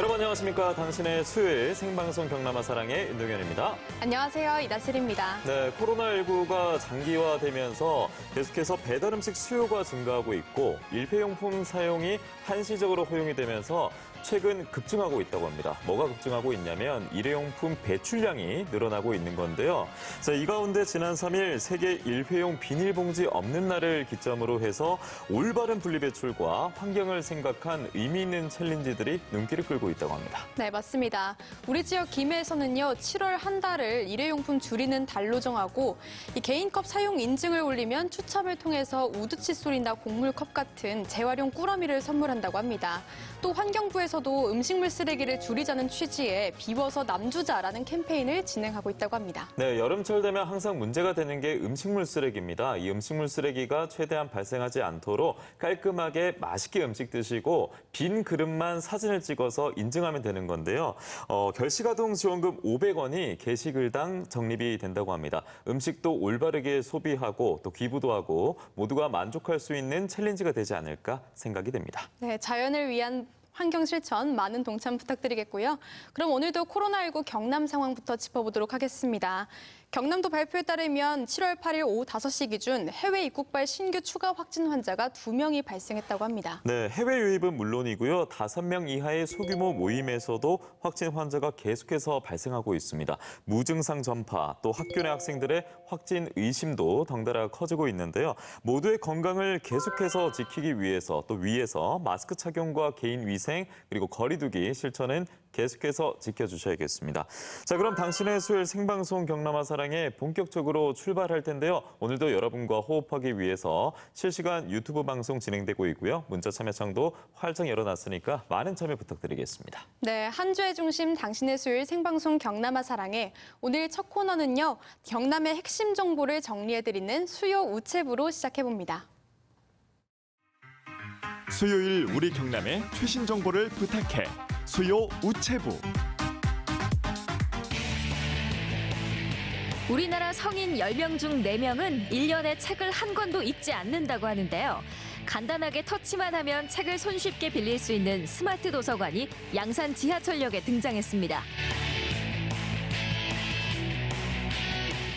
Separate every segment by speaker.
Speaker 1: 여러분 안녕하십니까. 당신의 수요일 생방송 경남아 사랑의 윤동현입니다.
Speaker 2: 안녕하세요. 이다슬입니다.
Speaker 1: 네, 코로나19가 장기화되면서 계속해서 배달 음식 수요가 증가하고 있고 일회용품 사용이 한시적으로 허용이 되면서 최근 급증하고 있다고 합니다. 뭐가 급증하고 있냐면 일회용품 배출량이 늘어나고 있는 건데요. 자, 이 가운데 지난 3일 세계 일회용 비닐봉지 없는 날을 기점으로 해서 올바른 분리배출과 환경을 생각한 의미 있는 챌린지들이 눈길을 끌고 있다고 합니다.
Speaker 2: 네, 맞습니다. 우리 지역 김해에서는요, 7월 한 달을 일회용품 줄이는 달로 정하고 이 개인컵 사용 인증을 올리면 추첨을 통해서 우드 칫솔이나 곡물컵 같은 재활용 꾸러미를 선물한다고 합니다. 또 환경부에서도 음식물 쓰레기를 줄이자는 취지의 비워서 남주자라는 캠페인을 진행하고 있다고 합니다.
Speaker 1: 네, 여름철 되면 항상 문제가 되는 게 음식물 쓰레기입니다. 이 음식물 쓰레기가 최대한 발생하지 않도록 깔끔하게 맛있게 음식 드시고 빈 그릇만 사진을 찍어서 인증하면 되는 건데요. 결식아동 지원금 500원이 게시글당 적립이 된다고 합니다. 음식도 올바르게 소비하고 또 기부도 하고 모두가 만족할 수 있는 챌린지가 되지 않을까 생각이 됩니다.
Speaker 2: 네, 자연을 위한 환경 실천 많은 동참 부탁드리겠고요. 그럼 오늘도 코로나19 경남 상황부터 짚어보도록 하겠습니다. 경남도 발표에 따르면 7월 8일 오후 5시 기준 해외 입국발 신규 추가 확진 환자가 2명이 발생했다고 합니다.
Speaker 1: 네, 해외 유입은 물론이고요. 5명 이하의 소규모 모임에서도 확진 환자가 계속해서 발생하고 있습니다. 무증상 전파, 또 학교 내 학생들의 확진 의심도 덩달아 커지고 있는데요. 모두의 건강을 계속해서 지키기 위해서 또 위에서 마스크 착용과 개인 위생 그리고 거리 두기 실천은 계속해서 지켜주셔야겠습니다. 자, 그럼 당신의 수요일 생방송 경남아 사랑에 본격적으로 출발할 텐데요. 오늘도 여러분과 호흡하기 위해서 실시간 유튜브 방송 진행되고 있고요. 문자 참여창도 활짝 열어놨으니까 많은 참여 부탁드리겠습니다.
Speaker 2: 네, 한 주의 중심 당신의 수요일 생방송 경남아 사랑에 오늘 첫 코너는요. 경남의 핵심 정보를 정리해드리는 수요 우체부로 시작해봅니다.
Speaker 3: 수요일 우리 경남의 최신 정보를 부탁해. 수요 우체부.
Speaker 4: 우리나라 성인 10명 중 4명은 1년에 책을 한 권도 읽지 않는다고 하는데요. 간단하게 터치만 하면 책을 손쉽게 빌릴 수 있는 스마트 도서관이 양산 지하철역에 등장했습니다.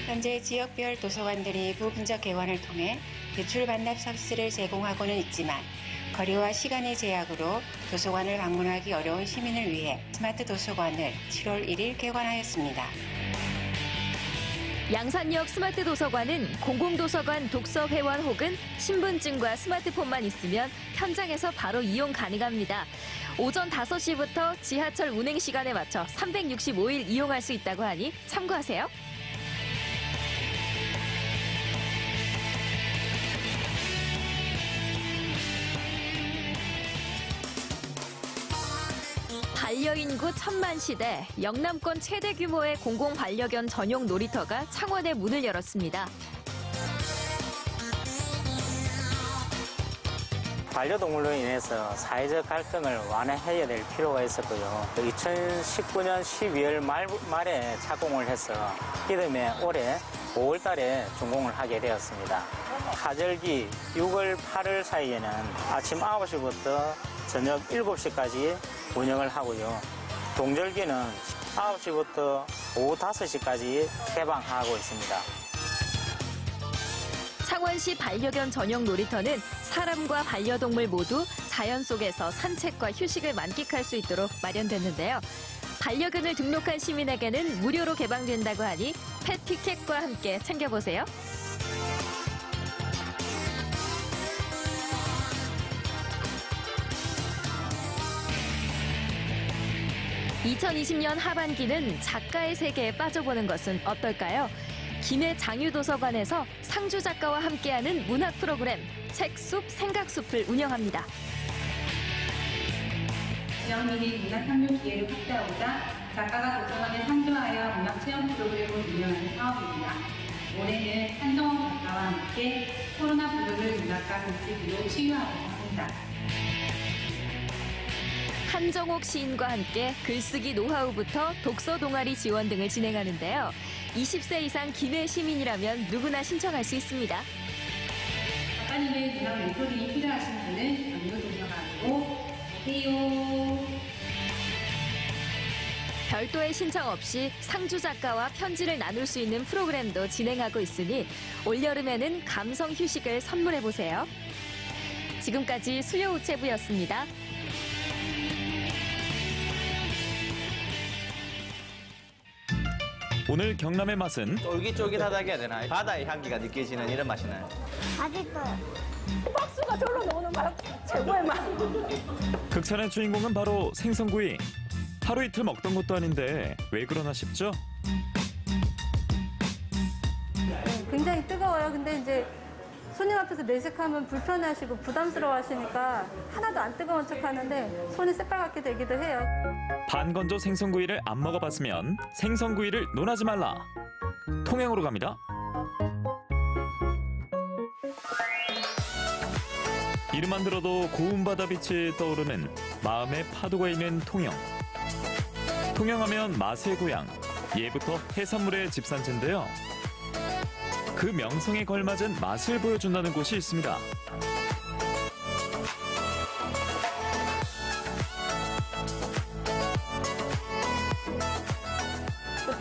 Speaker 5: 현재 지역별 도서관들이 부분적 개관을 통해 대출 반납 서비스를 제공하고는 있지만 거리와 시간의 제약으로 도서관을 방문하기 어려운 시민을 위해 스마트 도서관을 7월 1일 개관하였습니다.
Speaker 4: 양산역 스마트 도서관은 공공도서관 독서 회원 혹은 신분증과 스마트폰만 있으면 현장에서 바로 이용 가능합니다. 오전 5시부터 지하철 운행 시간에 맞춰 365일 이용할 수 있다고 하니 참고하세요. 반려인구 1000만 시대, 영남권 최대 규모의 공공반려견 전용 놀이터가 창원에 문을 열었습니다.
Speaker 6: 반려동물로 인해서 사회적 갈등을 완화해야 될 필요가 있었고요. 2019년 12월 말에 착공을 해서 이듬해 올해 5월 달에 준공을 하게 되었습니다. 가절기 6월, 8월 사이에는 아침 9시부터 저녁 7시까지 운영을 하고요. 동절기는 9시부터 오후 5시까지 개방하고 있습니다.
Speaker 4: 창원시 반려견 전용 놀이터는 사람과 반려동물 모두 자연 속에서 산책과 휴식을 만끽할 수 있도록 마련됐는데요. 반려견을 등록한 시민에게는 무료로 개방된다고 하니 펫 티켓과 함께 챙겨보세요. 2020년 하반기는 작가의 세계에 빠져보는 것은 어떨까요? 김해 장유도서관에서 상주 작가와 함께하는 문학 프로그램 책숲 생각숲을 운영합니다.
Speaker 7: 지역 및 문학 탐구 기회를 확대하고자 작가가 도서관에 상주하여 문학 체험 프로그램을 운영하는 사업입니다. 올해는 한정원 작가와 함께 코로나 블루를 문학과 글쓰기로 치유하고자 합니다.
Speaker 4: 한정옥 시인과 함께 글쓰기 노하우부터 독서 동아리 지원 등을 진행하는데요. 20세 이상 김해 시민이라면 누구나 신청할 수 있습니다.
Speaker 7: 작가님의 문학 멘토링이 필요하신 분은 장유도서관으로 오세요.
Speaker 4: 별도의 신청 없이 상주 작가와 편지를 나눌 수 있는 프로그램도 진행하고 있으니 올여름에는 감성 휴식을 선물해보세요. 지금까지 수요우체부였습니다.
Speaker 1: 오늘 경남의 맛은
Speaker 8: 쫄깃쫄깃하다고 해야 되나? 바다의 향기가 느껴지는 이런 맛이 나요.
Speaker 9: 맛있어요. 박수가 절로 나오는 맛, 최고의 맛.
Speaker 1: 극찬의 주인공은 바로 생선구이. 하루 이틀 먹던 것도 아닌데 왜 그러나 싶죠?
Speaker 10: 굉장히 뜨거워요. 근데 이제 손님 앞에서 내색하면 불편해하시고 부담스러워하시니까 하나도 안 뜨거운 척하는데 손이 새빨갛게 되기도 해요.
Speaker 1: 반건조 생선구이를 안 먹어봤으면 생선구이를 논하지 말라. 통영으로 갑니다. 이름만 들어도 고운 바다 빛이 떠오르는 마음의 파도가 있는 통영. 통영하면 맛의 고향, 예부터 해산물의 집산지인데요. 그 명성에 걸맞은 맛을 보여준다는 곳이 있습니다.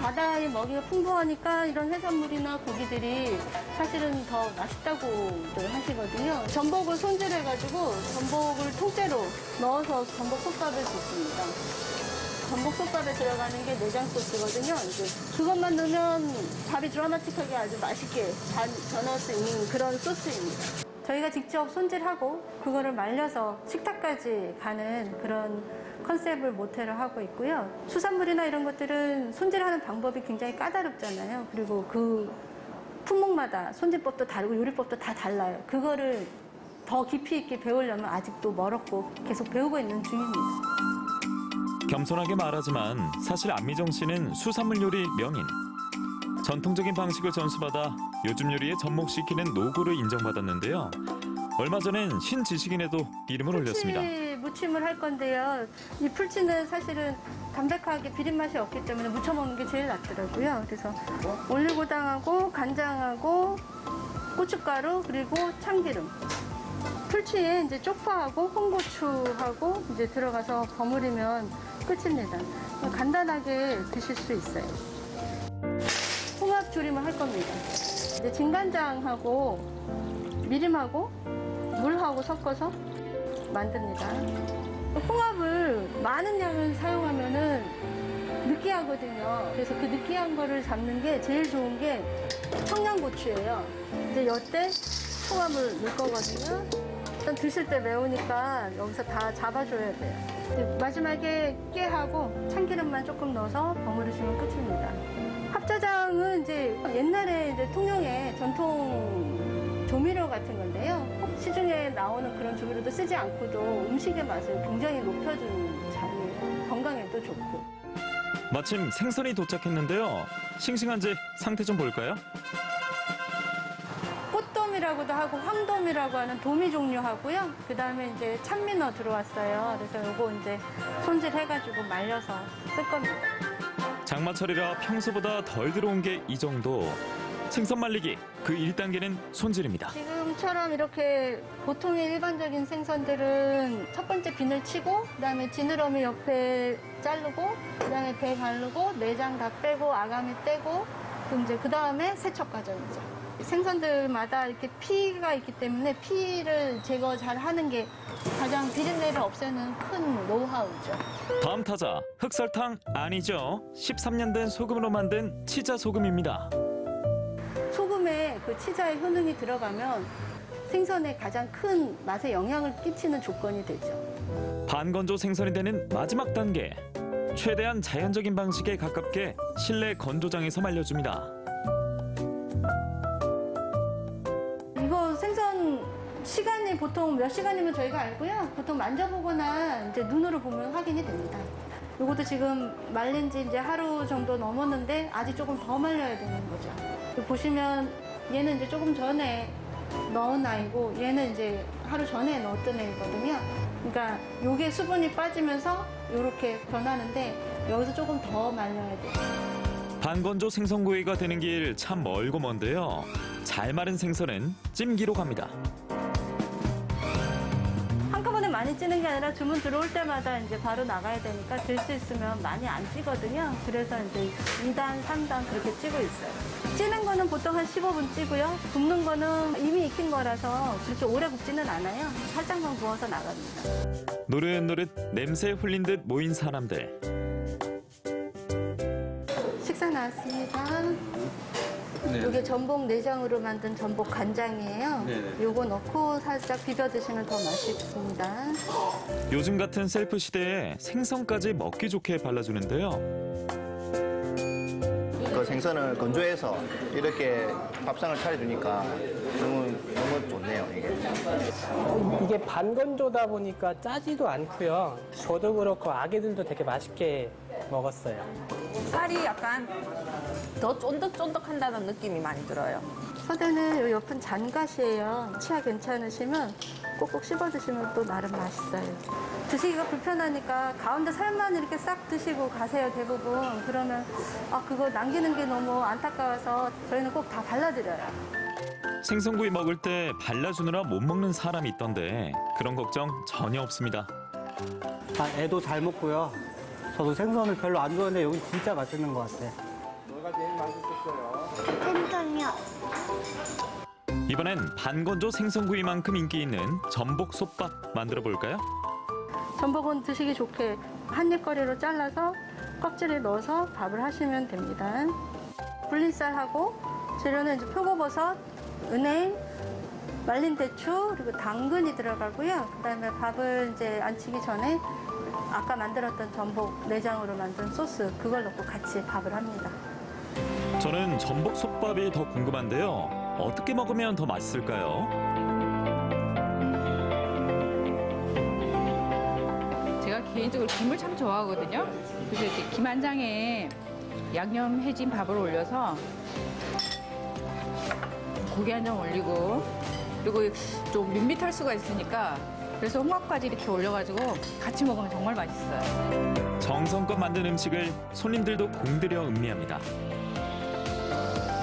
Speaker 10: 바다의 먹이가 풍부하니까 이런 해산물이나 고기들이 사실은 더 맛있다고들 하시거든요. 전복을 손질해가지고 전복을 통째로 넣어서 전복 솥밥을 짓습니다. 전복 솥밥에 들어가는 게 내장 소스거든요. 이제 그것만 넣으면 밥이 드라마틱하게 아주 맛있게 전할 수 있는 그런 소스입니다. 저희가 직접 손질하고 그거를 말려서 식탁까지 가는 그런 컨셉을 모태로 하고 있고요. 수산물이나 이런 것들은 손질하는 방법이 굉장히 까다롭잖아요. 그리고 그 품목마다 손질법도 다르고 요리법도 다 달라요. 그거를 더 깊이 있게 배우려면 아직도 멀었고 계속 배우고 있는 중입니다.
Speaker 1: 겸손하게 말하지만 사실 안미정 씨는 수산물 요리 명인. 전통적인 방식을 전수받아 요즘 요리에 접목시키는 노고를 인정받았는데요. 얼마 전엔 신지식인에도 이름을 올렸습니다.
Speaker 10: 무침을 할 건데요. 이 풀치는 사실은 담백하게 비린 맛이 없기 때문에 무쳐 먹는 게 제일 낫더라고요. 그래서 올리고당하고 간장하고 고춧가루 그리고 참기름. 풀치에 이제 쪽파하고 홍고추하고 이제 들어가서 버무리면 끝입니다. 간단하게 드실 수 있어요. 홍합 조림을 할 겁니다. 이제 진간장하고 미림하고 물하고 섞어서 만듭니다. 홍합을 많은 양을 사용하면은 느끼하거든요. 그래서 그 느끼한 거를 잡는 게 제일 좋은 게 청양고추예요. 이제 이때 홍합을 넣을 거거든요. 일단 드실 때 매우니까 여기서 다 잡아줘야 돼요. 이제 마지막에 깨하고 참기름만 조금 넣어서 버무리시면 끝입니다. 합자장은 이제 옛날에 이제 통영의 전통 조미료 같은 건데요. 시중에 나오는 그런 조미료도 쓰지 않고도 음식의 맛을 굉장히 높여주는 장이에요. 건강에도 좋고.
Speaker 1: 마침 생선이 도착했는데요. 싱싱한지 상태 좀 볼까요?
Speaker 10: 꽃돔이라고도 하고 황돔이라고 하는 도미 종류하고요. 그 다음에 이제 찬민어 들어왔어요. 그래서 요거 이제 손질해가지고 말려서 쓸 겁니다.
Speaker 1: 장마철이라 평소보다 덜 들어온 게 이 정도. 생선 말리기 그 1단계는 손질입니다.
Speaker 10: 지금처럼 이렇게 보통의 일반적인 생선들은 첫 번째 비늘 치고 그다음에 지느러미 옆에 자르고 그다음에 배 가르고 내장 다 빼고 아가미 떼고 그다음에 세척 과정이죠. 생선들마다 이렇게 피가 있기 때문에 피를 제거 잘 하는 게 가장 비린내를 없애는 큰 노하우죠.
Speaker 1: 다음 타자 흑설탕 아니죠. 13년 된 소금으로 만든 치자 소금입니다.
Speaker 10: 소금에 그 치자의 효능이 들어가면 생선에 가장 큰 맛에 영향을 끼치는 조건이 되죠.
Speaker 1: 반건조 생선이 되는 마지막 단계. 최대한 자연적인 방식에 가깝게 실내 건조장에서 말려줍니다.
Speaker 10: 이거 생선 시간이 보통 몇 시간이면 저희가 알고요. 보통 만져보거나 이제 눈으로 보면 확인이 됩니다. 이것도 지금 말린 지 이제 하루 정도 넘었는데 아직 조금 더 말려야 되는 거죠. 보시면 얘는 이제 조금 전에 넣은 아이고 얘는 이제 하루 전에 넣었던 애거든요. 그러니까 요게 수분이 빠지면서 이렇게 변하는데 여기서 조금 더 말려야 돼요.
Speaker 1: 반건조 생선구이가 되는 길 참 멀고 먼데요. 잘 마른 생선은 찜기로 갑니다.
Speaker 10: 한꺼번에 많이 찌는 게 아니라 주문 들어올 때마다 이제 바로 나가야 되니까 들 수 있으면 많이 안 찌거든요. 그래서 이제 2단, 3단 그렇게 찌고 있어요. 찌는 거는 보통 한 15분 찌고요. 굽는 거는 이미 익힌 거라서 그렇게 오래 굽지는 않아요. 살짝만 구워서 나갑니다.
Speaker 1: 노릇노릇 냄새 홀린 듯 모인 사람들.
Speaker 10: 식사 나왔습니다. 이게 전복 내장으로 만든 전복 간장이에요. 요거 넣고 살짝 비벼 드시면 더 맛있습니다.
Speaker 1: 요즘 같은 셀프 시대에 생선까지 먹기 좋게 발라주는데요.
Speaker 8: 그 생선을 건조해서 이렇게 밥상을 차려주니까 너무 좋네요, 이게.
Speaker 11: 이게 반건조다 보니까 짜지도 않고요. 저도 그렇고 아기들도 되게 맛있게 먹었어요.
Speaker 9: 살이 약간 더 쫀득쫀득한다는 느낌이 많이 들어요.
Speaker 10: 서대는 요 옆은 잔갓이에요. 치아 괜찮으시면 꼭꼭 씹어 드시면 또 나름 맛있어요. 드시기가 불편하니까 가운데 살만 이렇게 싹 드시고 가세요, 대부분. 그러면 그거 남기는 게 너무 안타까워서 저희는 꼭 다 발라드려요.
Speaker 1: 생선구이 먹을 때 발라주느라 못 먹는 사람이 있던데 그런 걱정 전혀 없습니다.
Speaker 11: 애도 잘 먹고요. 저도 생선을 별로 안 좋아하는데 여기 진짜 맛있는 것 같아요.
Speaker 12: 뭐가 제일 맛있었어요?
Speaker 10: 생선이요.
Speaker 1: 이번엔 반건조 생선구이만큼 인기 있는 전복솥밥 만들어 볼까요?
Speaker 10: 전복은 드시기 좋게 한입거리로 잘라서 껍질에 넣어서 밥을 하시면 됩니다. 불린쌀하고 재료는 이제 표고버섯, 은행, 말린 대추, 그리고 당근이 들어가고요. 그다음에 밥을 이제 안 치기 전에 아까 만들었던 전복 내장으로 만든 소스 그걸 넣고 같이 밥을 합니다.
Speaker 1: 저는 전복솥밥이 더 궁금한데요. 어떻게 먹으면 더 맛있을까요?
Speaker 13: 제가 개인적으로 김을 참 좋아하거든요. 그래서 이렇게 김 한 장에 양념해진 밥을 올려서 고기 한 장 올리고 그리고 좀 밋밋할 수가 있으니까 그래서 홍합까지 이렇게 올려가지고 같이 먹으면 정말 맛있어요.
Speaker 1: 정성껏 만든 음식을 손님들도 공들여 음미합니다.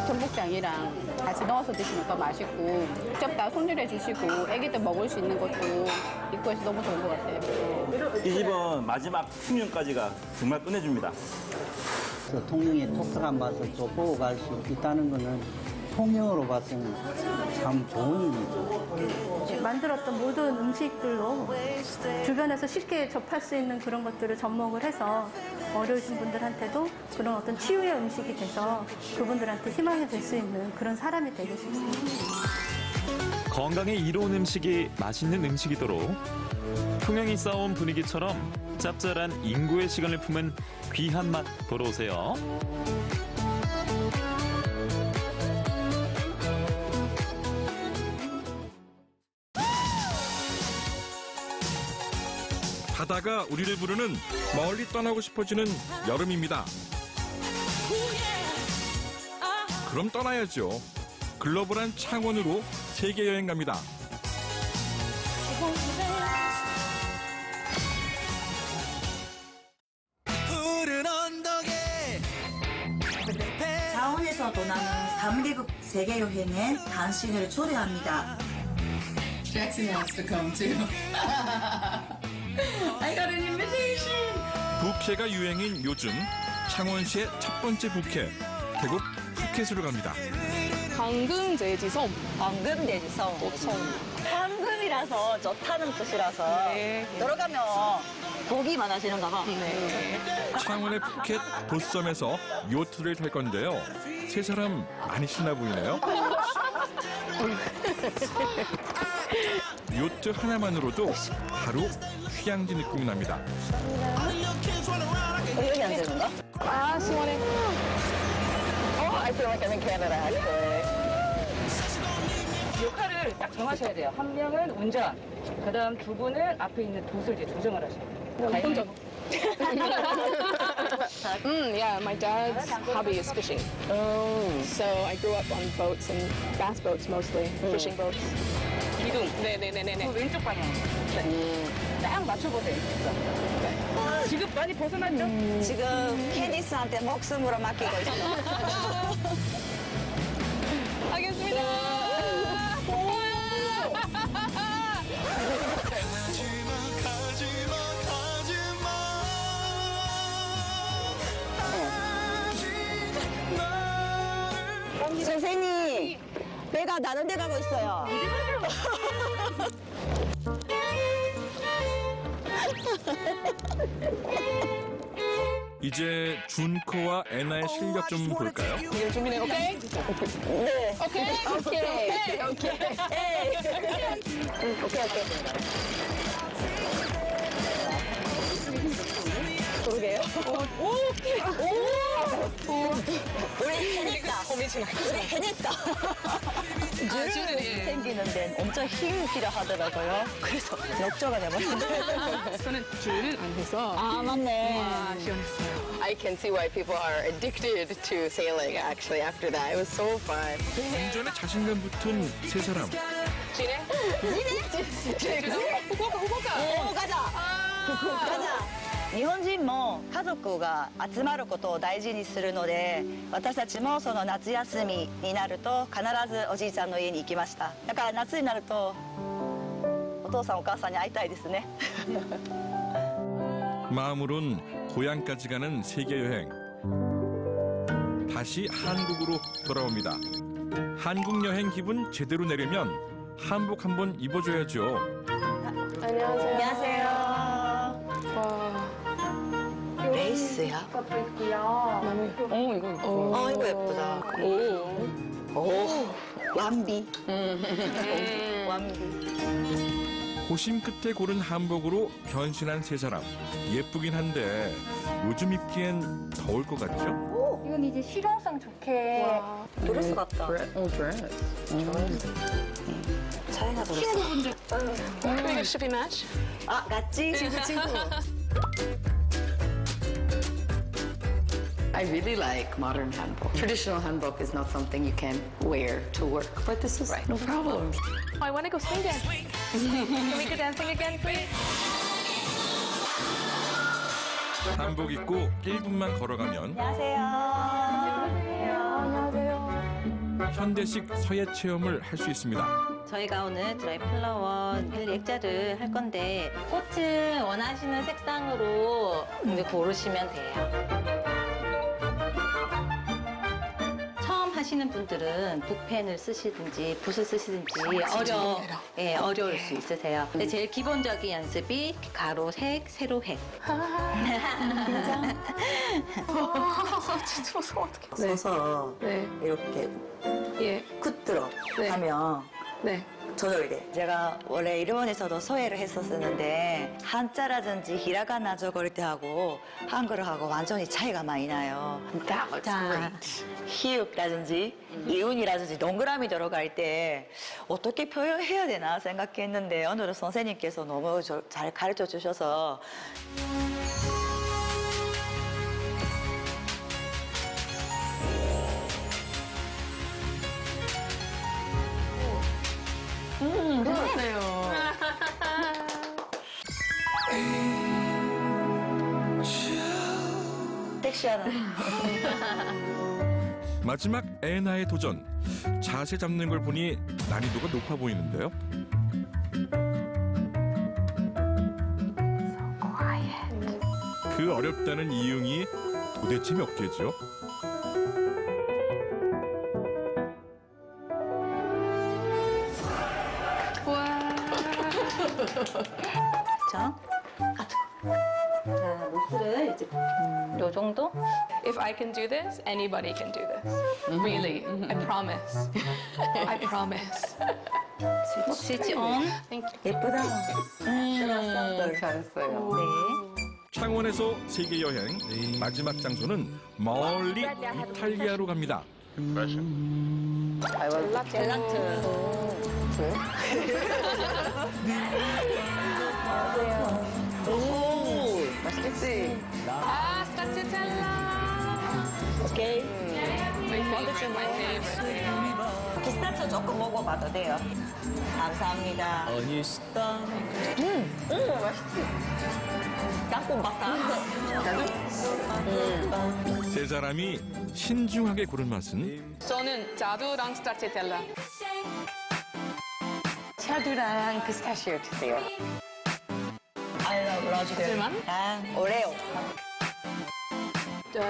Speaker 14: 전복장이랑 같이 넣어서 드시면 더 맛있고 직접 다 손질해 주시고 애기들 먹을 수 있는 것도 있고 해서 너무 좋은 것 같아요.
Speaker 15: 이 집은 마지막 풍년까지가 정말 끝내줍니다.
Speaker 16: 통영의 독특한 맛을 또 보고 갈 수 있다는 거는 통영으로 봤으면 참 좋은 일이죠.
Speaker 10: 만들었던 모든 음식들로 주변에서 쉽게 접할 수 있는 그런 것들을 접목을 해서 어려우신 분들한테도 그런 어떤 치유의 음식이 돼서 그분들한테 희망이 될 수 있는 그런 사람이 되고 싶습니다.
Speaker 1: 건강에 이로운 음식이 맛있는 음식이도록 통영이 쌓아온 분위기처럼 짭짤한 인구의 시간을 품은 귀한 맛 보러 오세요.
Speaker 17: 바다가 우리를 부르는 멀리 떠나고 싶어지는 여름입니다. 그럼 떠나야죠. 글로벌한 창원으로 세계 여행 갑니다.
Speaker 18: 창원에서 떠나는 3개국 세계 여행에 당신을 초대합니다.
Speaker 19: Jackson wants to come too. I got an invitation.
Speaker 17: 부캐가 유행인 요즘 창원시의 첫 번째 부캐 태국 푸켓으로 갑니다.
Speaker 20: 황금돼지섬. 황금돼지섬. 황금이라서 좋다는 뜻이라서 들어가면 고기 많아지는가 봐.
Speaker 17: 창원의 푸켓 도섬에서 요트를 탈 건데요. 세 사람 많이 신나 보이네요. 요트 하나만으로도 바로 휴양지 느낌이 납니다.
Speaker 20: 여기 앉는 건가? 아, 시원해. I feel like I'm in Canada, actually. 역할을 딱 정하셔야 돼요. 한 명은 운전, 그다음 두 분은 앞에 있는 돛을 이제 조정을 하셔야 돼요. 운전.
Speaker 19: Yeah, my dad's hobby is fishing. So I grew up on boats and bass boats mostly, fishing boats.
Speaker 20: 기둥. 네네네네. 왼쪽 방향. 딱 맞춰보세요. 지금 많이 벗어났죠?
Speaker 18: 지금 캐디스한테 목숨으로 맡기고 있어요.
Speaker 19: 알겠습니다.
Speaker 21: 제가 다른 데 가고 있어요.
Speaker 17: 이제 준코와 애나의 실력 좀 볼까요?
Speaker 19: 이거 준비네, 오케이?
Speaker 21: 네.
Speaker 19: 오케이? 오케이. 오케이.
Speaker 21: 그러게요. 우리 해냈다. 우리 해냈다. 줄 생기는 데는 엄청 힘이 필요하더라고요. 그래서 역조가 돼버렸어요.
Speaker 19: 저는 줄을 안 해서.
Speaker 21: 아, 맞네.
Speaker 19: 와, 시원했어요.
Speaker 22: I can see why people are addicted to sailing actually after that. It was so fun.
Speaker 17: 운전에 자신감 붙은 세 사람.
Speaker 19: 지네? 제주도? 후쿠오카.
Speaker 21: 오, 가자. 가자. 日本人も家族が集まることを大事にするので、私たちもその夏休みになると必ずおじいちゃんの家に行きました。だから夏になるとお父さんお母さんに会いたいですね。
Speaker 17: 마음으론 고향까지 가는 세계 여행. 다시 한국으로 돌아옵니다. 한국 여행 기분 제대로 내려면 한복 한번 입어줘야죠.
Speaker 21: 안녕하세요. 안녕하세요. 레이스야? 이거 예쁘다. 오, 완비. 완비.
Speaker 17: 고심 끝에 고른 한복으로 변신한 세 사람. 예쁘긴 한데 요즘 입기엔 더울 것 같죠?
Speaker 10: 이건 이제 실용성 좋게.
Speaker 21: 드레스 같다.
Speaker 19: 드레스.
Speaker 21: 차이가 들었어.
Speaker 19: 이거 shipping match?
Speaker 21: 아, 같지? 친구.
Speaker 20: I really like modern hanbok. Traditional hanbok is not something you can wear to work, but this is no problem.
Speaker 19: I want to go swing dance. Can we go dancing again, please?
Speaker 17: 한복 입고 1분만 걸어가면
Speaker 21: 안녕하세요. 안녕하세요.
Speaker 17: 현대식 서예 체험을 할 수 있습니다.
Speaker 21: 저희가 오늘 드라이 플라워 헬리 액자를 할 건데 꽃을 원하시는 색상으로 이제 고르시면 돼요. 처음 하시는 분들은 붓펜을 쓰시든지 붓을 쓰시든지 어려울 수 있으세요. 근데 제일 기본적인 연습이 가로색, 세로획.
Speaker 19: 진짜 무서워, 어떡해.
Speaker 21: 써서 이렇게 굳들어 하면 저절이 돼. 제가 원래 일본에서도 소해를 했었는데 한자라든지 히라가나 적을 때 하고 한글을 하고 완전히 차이가 많이 나요. 자, 히읗라든지 이운이라든지 동그라미 들어갈 때 어떻게 표현해야 되나 생각했는데 오늘은 선생님께서 너무 잘 가르쳐 주셔서
Speaker 19: 그러세요.
Speaker 21: 섹시하다.
Speaker 17: 마지막 애나의 도전. 자세 잡는 걸 보니 난이도가 높아 보이는데요. 그 어렵다는 이응이 도대체 몇 개죠?
Speaker 21: 자, 노스를 이제 요 정도?
Speaker 19: If I can do this, anybody can do this. Really, I promise. I promise.
Speaker 21: 스위치 온. 예쁘다.
Speaker 19: 잘했어요.
Speaker 21: 네.
Speaker 17: 창원에서 세계 여행 마지막 장소는 멀리 이탈리아로 갑니다.
Speaker 21: 젤라트. 오, 맛있겠지?
Speaker 19: 아, 스타치텔라.
Speaker 21: 오케이.
Speaker 19: My favorite.
Speaker 21: 피스타치오 조금 먹어봐도 돼요. 감사합니다. 맛있지? 땅콩 바타.
Speaker 17: 세 사람이 신중하게 고른 맛은
Speaker 19: 저는 자두랑 스타치텔라.
Speaker 22: 자두랑 피스타치오 주세요.
Speaker 21: 하지만 오레오.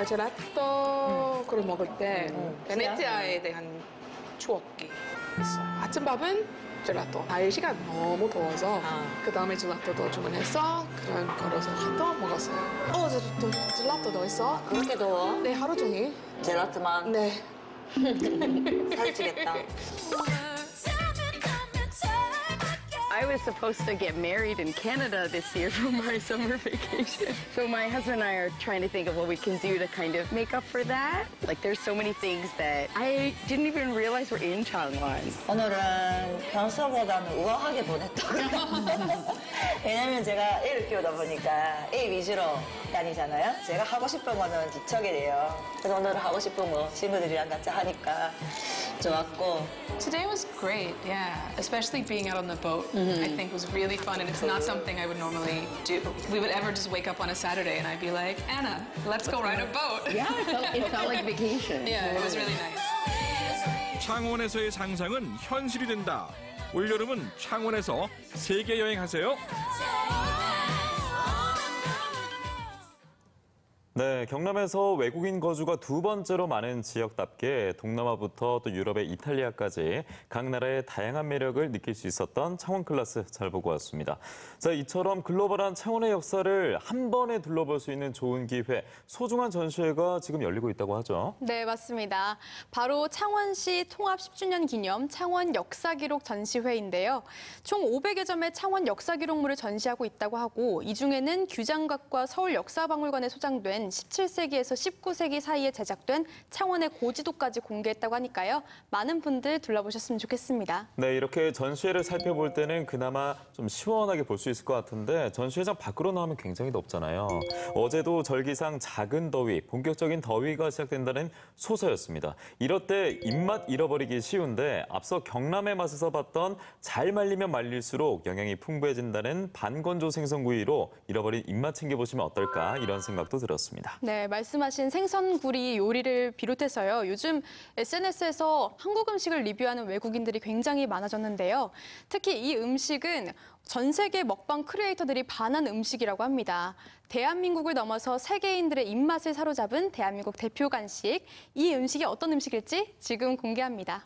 Speaker 19: 젤라또를 먹을 때 베네치아에 대한 추억이 했어요. 아침밥은 젤라또. 4시간 너무 더워서 그 다음에 젤라또도 주문해서 그런 걸어서 또 먹었어요. 젤라또도 있어?
Speaker 21: 그렇게 더워?
Speaker 19: 네, 하루 종일.
Speaker 21: 젤라또만?
Speaker 19: 네.
Speaker 21: 살찌겠다.
Speaker 22: I was supposed to get married in Canada this year for my summer vacation. So my husband and I are trying to think of what we can do to kind of make up for that. Like there's so many things that I didn't even realize were in Changwon.
Speaker 21: 오늘은 평소보다는 우아하게 보냈다고. 왜냐면 제가 애를 키우다 보니까 애 위주로 다니잖아요. 제가 하고 싶은 거는 지쳐게 돼요. 그래서 오늘은 하고 싶은 거 친구들이랑 같이 하니까 좋았고.
Speaker 2: Today was great, yeah. Especially being out on the boat, I think was really fun, and it's not something I would normally do. We would ever just wake up on a Saturday and I'd be like, Anna, let's go ride a boat.
Speaker 22: Yeah, it felt like vacation.
Speaker 2: Yeah, it was really nice.
Speaker 17: 창원에서의 상상은 현실이 된다. 올여름은 창원에서 세계 여행하세요.
Speaker 1: 네, 경남에서 외국인 거주가 두 번째로 많은 지역답게 동남아부터 또 유럽의 이탈리아까지 각 나라의 다양한 매력을 느낄 수 있었던 창원 클래스 잘 보고 왔습니다. 자, 이처럼 글로벌한 창원의 역사를 한 번에 둘러볼 수 있는 좋은 기회, 소중한 전시회가 지금 열리고 있다고 하죠.
Speaker 3: 네, 맞습니다. 바로 창원시 통합 10주년 기념 창원 역사기록 전시회인데요. 총 500여 점의 창원 역사기록물을 전시하고 있다고 하고 이 중에는 규장각과 서울역사박물관에 소장된 17세기에서 19세기 사이에 제작된 창원의 고지도까지 공개했다고 하니까요. 많은 분들 둘러보셨으면 좋겠습니다.
Speaker 1: 네, 이렇게 전시회를 살펴볼 때는 그나마 좀 시원하게 볼 수 있을 것 같은데 전시회장 밖으로 나오면 굉장히 덥잖아요. 어제도 절기상 작은 더위, 본격적인 더위가 시작된다는 소서였습니다. 이럴 때 입맛 잃어버리기 쉬운데 앞서 경남의 맛에서 봤던 잘 말리면 말릴수록 영양이 풍부해진다는 반건조 생선구이로 잃어버린 입맛 챙겨보시면 어떨까 이런 생각도 들었습니다.
Speaker 3: 네, 말씀하신 생선구이 요리를 비롯해서요. 요즘 SNS에서 한국 음식을 리뷰하는 외국인들이 굉장히 많아졌는데요. 특히 이 음식은 전 세계 먹방 크리에이터들이 반한 음식이라고 합니다. 대한민국을 넘어서 세계인들의 입맛을 사로잡은 대한민국 대표 간식. 이 음식이 어떤 음식일지 지금 공개합니다.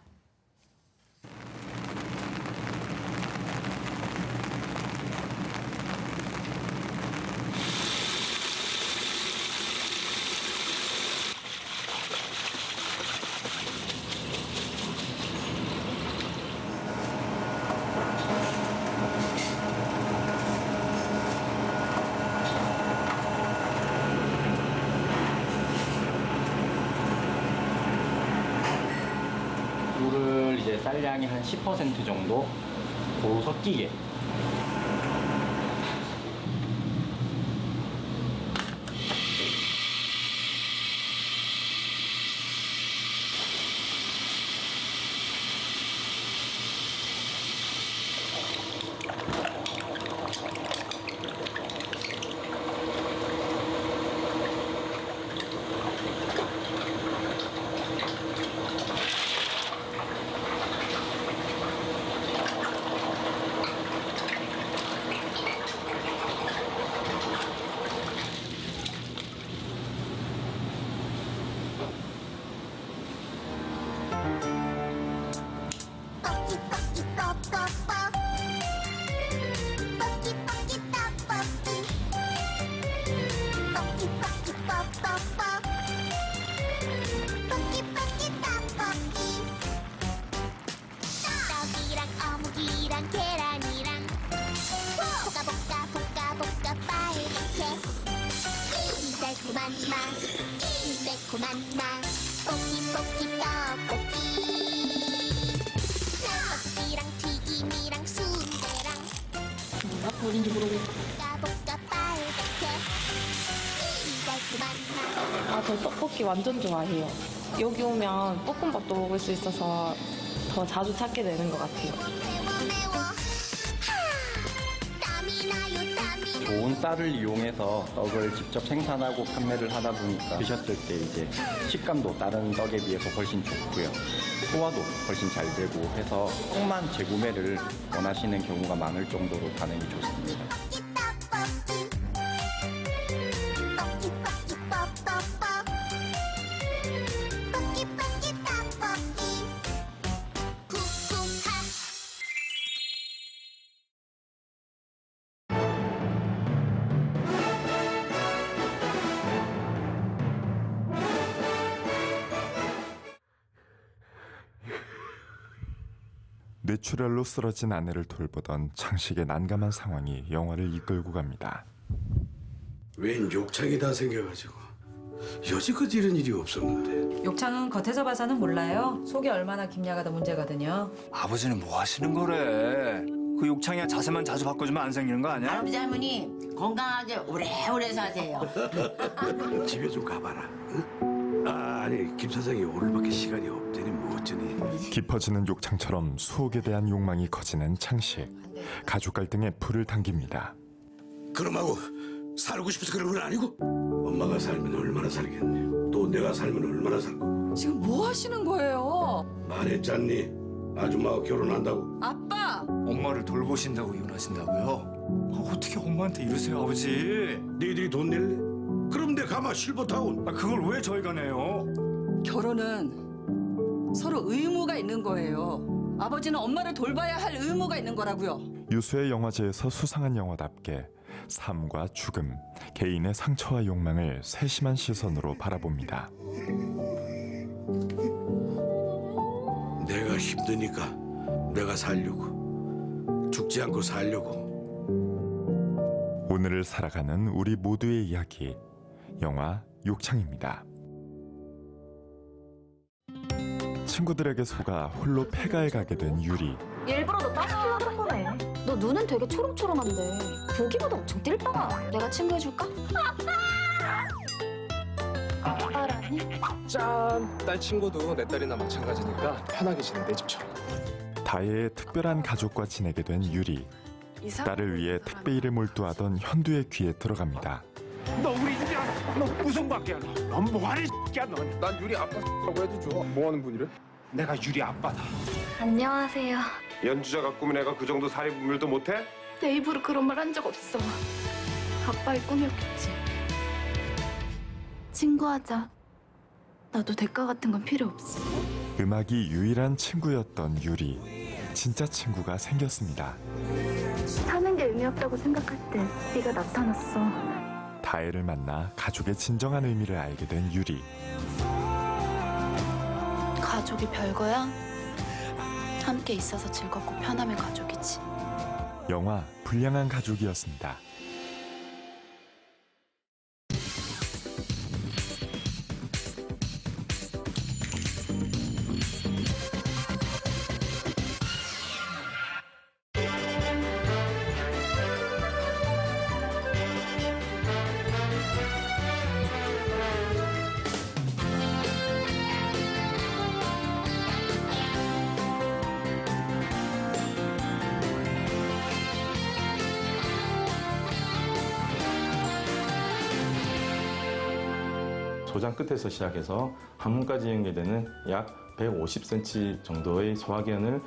Speaker 23: 물을 이제 쌀량이 한 10% 정도 고루 섞이게.
Speaker 24: 달콤한 맛 볶기 떡볶이 떡볶이랑 튀김이랑 순대랑
Speaker 19: 아까 어딘지 모르고
Speaker 24: 볶아 빨갛게 이 달콤한 맛
Speaker 9: 아, 저 떡볶이 완전 좋아해요. 여기 오면 볶음밥도 먹을 수 있어서 더 자주 찾게 되는 것 같아요.
Speaker 23: 좋은 쌀을 이용해서 떡을 직접 생산하고 판매를 하다 보니까 드셨을 때 이제 식감도 다른 떡에 비해서 훨씬 좋고요. 소화도 훨씬 잘 되고 해서 떡만 재구매를 원하시는 경우가 많을 정도로 반응이 좋습니다.
Speaker 24: 푹푹
Speaker 4: 뇌출혈로 쓰러진 아내를 돌보던 창식의 난감한 상황이 영화를 이끌고 갑니다.
Speaker 5: 웬 욕창이 다 생겨가지고 여지껏 이런 일이 없었는데.
Speaker 6: 욕창은 겉에서 봐서는 몰라요. 속이 얼마나 깊냐가 더 문제거든요.
Speaker 7: 아버지는 뭐 하시는 거래? 그 욕창이야 자세만 자주 바꿔주면 안 생기는 거 아니야?
Speaker 25: 할아버지 할머니 건강하게 오래오래 사세요.
Speaker 5: 집에 좀 가봐라. 응? 아니 김 사장이 오늘밖에 시간이 없더니 뭐 어쩌니.
Speaker 4: 깊어지는 욕창처럼 수옥에 대한 욕망이 커지는 창식. 가족 갈등에 불을 당깁니다.
Speaker 5: 그놈하고 살고 싶어서 그런 건 아니고 엄마가 살면 얼마나 살겠니. 또 내가 살면 얼마나 살고.
Speaker 6: 지금 뭐 하시는 거예요?
Speaker 5: 말했잖니. 아줌마가 결혼한다고.
Speaker 6: 아빠!
Speaker 7: 엄마를 돌보신다고 이혼하신다고요? 어떻게 엄마한테 이러세요, 아버지?
Speaker 5: 니들이 돈 낼래? 그럼 내 가마 실버타운.
Speaker 7: 그걸 왜 저희가 내요?
Speaker 6: 결혼은 서로 의무가 있는 거예요. 아버지는 엄마를 돌봐야 할 의무가 있는 거라고요.
Speaker 4: 유수의 영화제에서 수상한 영화답게 삶과 죽음, 개인의 상처와 욕망을 세심한 시선으로 바라봅니다.
Speaker 5: 내가 힘드니까 내가 살려고. 죽지 않고 살려고.
Speaker 4: 오늘을 살아가는 우리 모두의 이야기. 영화 욕창입니다. 친구들에게 속아 홀로 폐가에 가게 된 유리.
Speaker 26: 일부러 너 따시키려고 그런 거네. 너 눈은 되게 초롱초롱한데 보기보다 엄청 띨빵아. 내가 친구해줄까? 아빠라니?
Speaker 12: 짠! 딸 친구도 내 딸이나 마찬가지니까 편하게 지내, 내 집처럼.
Speaker 4: 다혜의 특별한 가족과 지내게 된 유리. 딸을 위해 택배 일에 몰두하던 현두의 귀에 들어갑니다.
Speaker 12: 너 우리 집이야. 너 무슨 밖이야. 넌 뭐하는 X야 넌. 난 유리 아빠라고 해도 좋아. 뭐하는 분이래? 내가 유리 아빠다.
Speaker 26: 안녕하세요.
Speaker 12: 연주자가 꾸민 애가 그 정도 사리분별도 못해?
Speaker 26: 내 입으로 그런 말 한 적 없어. 아빠의 꿈이었겠지. 친구하자. 나도 대가 같은 건 필요 없어.
Speaker 4: 음악이 유일한 친구였던 유리. 진짜 친구가 생겼습니다.
Speaker 26: 사는 게 의미 없다고 생각할 때 네가 나타났어.
Speaker 4: 다혜를 만나 가족의 진정한 의미를 알게 된 유리.
Speaker 26: 가족이 별거야? 함께 있어서 즐겁고 편하면 가족이지.
Speaker 4: 영화 불량한 가족이었습니다.
Speaker 27: 소장 끝에서 시작해서 항문까지 연결되는 약 150cm 정도의 소화기관을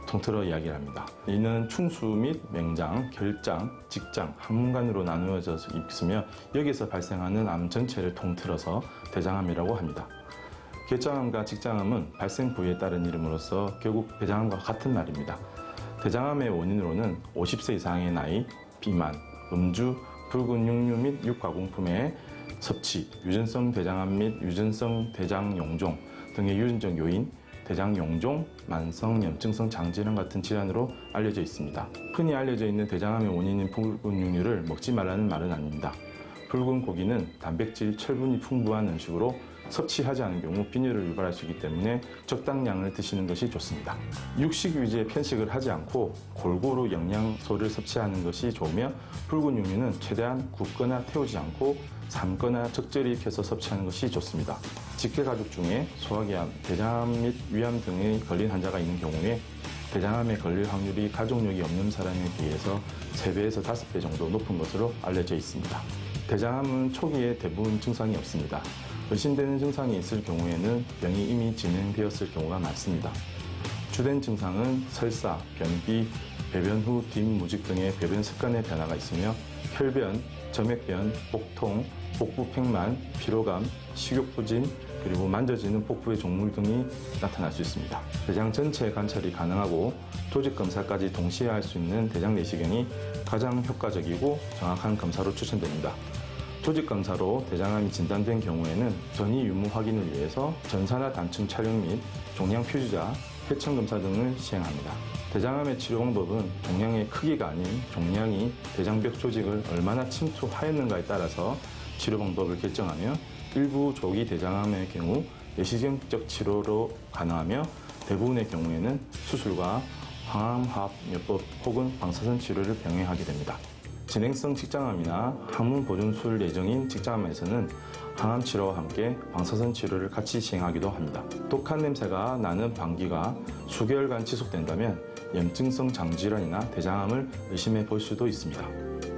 Speaker 27: 통틀어 이야기를 합니다. 이는 충수 및 맹장, 결장, 직장, 항문관으로 나누어져 있으며 여기서 발생하는 암 전체를 통틀어서 대장암이라고 합니다. 결장암과 직장암은 발생 부위에 따른 이름으로서 결국 대장암과 같은 말입니다. 대장암의 원인으로는 50세 이상의 나이, 비만, 음주, 붉은 육류 및 육가공품의 섭취, 유전성 대장암 및 유전성 대장용종 등의 유전적 요인, 대장용종, 만성염증성 장질환 같은 질환으로 알려져 있습니다. 흔히 알려져 있는 대장암의 원인인 붉은 육류를 먹지 말라는 말은 아닙니다. 붉은 고기는 단백질, 철분이 풍부한 음식으로 섭취하지 않은 경우 빈혈을 유발할 수 있기 때문에 적당량을 드시는 것이 좋습니다. 육식 위주의 편식을 하지 않고 골고루 영양소를 섭취하는 것이 좋으며 붉은 육류는 최대한 굽거나 태우지 않고 삶거나 적절히 익혀서 섭취하는 것이 좋습니다. 직계가족 중에 소화기암, 대장암 및 위암 등에 걸린 환자가 있는 경우에 대장암에 걸릴 확률이 가족력이 없는 사람에 비해서 3배에서 5배 정도 높은 것으로 알려져 있습니다. 대장암은 초기에 대부분 증상이 없습니다. 의심되는 증상이 있을 경우에는 병이 이미 진행되었을 경우가 많습니다. 주된 증상은 설사, 변비, 배변 후 뒷무직 등의 배변 습관의 변화가 있으며 혈변, 점액변, 복통, 복부 팽만, 피로감, 식욕부진, 그리고 만져지는 복부의 종물 등이 나타날 수 있습니다. 대장 전체 관찰이 가능하고 조직 검사까지 동시에 할 수 있는 대장 내시경이 가장 효과적이고 정확한 검사로 추천됩니다. 조직 검사로 대장암이 진단된 경우에는 전이 유무 확인을 위해서 전산화 단층 촬영 및 종양 표주자, 회청 검사 등을 시행합니다. 대장암의 치료 방법은 종양의 크기가 아닌 종양이 대장벽 조직을 얼마나 침투하였는가에 따라서 치료 방법을 결정하며 일부 조기 대장암의 경우 내시경적 치료로 가능하며 대부분의 경우에는 수술과 항암화합요법 혹은 방사선 치료를 병행하게 됩니다. 진행성 직장암이나 항문 보존술 예정인 직장암에서는 항암 치료와 함께 방사선 치료를 같이 시행하기도 합니다. 독한 냄새가 나는 방귀가 수개월간 지속된다면 염증성 장질환이나 대장암을 의심해 볼 수도 있습니다.